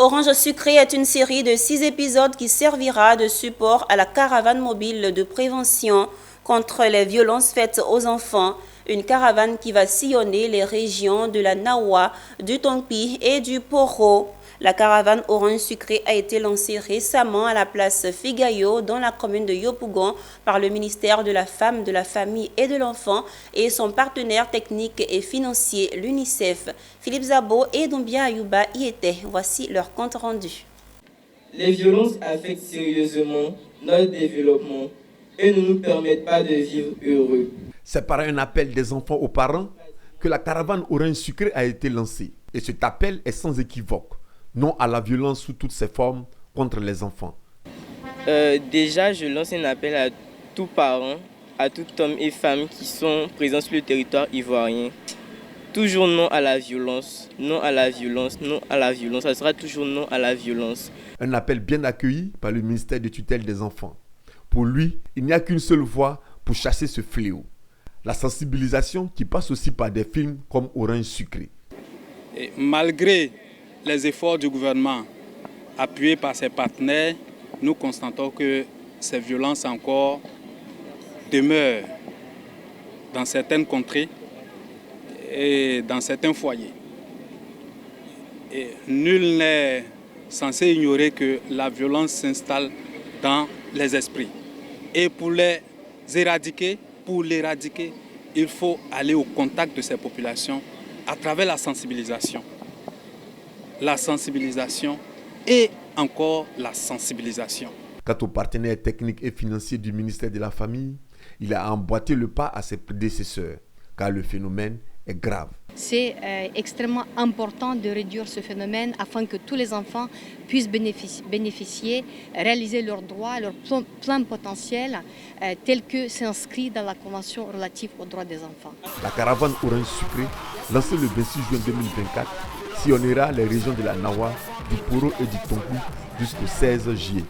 Orange Sucré est une série de 6 épisodes qui servira de support à la caravane mobile de prévention contre les violences faites aux enfants. Une caravane qui va sillonner les régions de la Nawa, du Tongpi et du Poro. La caravane Orange Sucré a été lancée récemment à la place Figayo dans la commune de Yopougon par le ministère de la Femme, de la Famille et de l'Enfant et son partenaire technique et financier, l'UNICEF. Philippe Zabo et Doumbia Ayouba y étaient. Voici leur compte rendu. Les violences affectent sérieusement notre développement et ne nous permettent pas de vivre heureux. C'est par un appel des enfants aux parents que la caravane Orange Sucré a été lancée. Et cet appel est sans équivoque. Non à la violence sous toutes ses formes contre les enfants. Déjà, je lance un appel à tous parents, à tout homme et femme qui sont présents sur le territoire ivoirien. Toujours non à la violence, non à la violence, non à la violence. Ça sera toujours non à la violence. Un appel bien accueilli par le ministère de tutelle des enfants. Pour lui, il n'y a qu'une seule voie pour chasser ce fléau. La sensibilisation qui passe aussi par des films comme Orange Sucré. Et malgré les efforts du gouvernement, appuyés par ses partenaires, nous constatons que ces violences encore demeurent dans certaines contrées et dans certains foyers. Et nul n'est censé ignorer que la violence s'installe dans les esprits. Et pour l'éradiquer, il faut aller au contact de ces populations à travers la sensibilisation. La sensibilisation et encore la sensibilisation. Quant au partenaire technique et financier du ministère de la Famille, il a emboîté le pas à ses prédécesseurs, car le phénomène est grave. C'est extrêmement important de réduire ce phénomène afin que tous les enfants puissent bénéficier, réaliser leurs droits, leur plein potentiel, tel que c'est inscrit dans la Convention relative aux droits des enfants. La caravane Orange Sucré, lancée le 26 juin 2024, sillonnera les régions de la Nawa, du Poro et du Tongpi jusqu'au 16 juillet.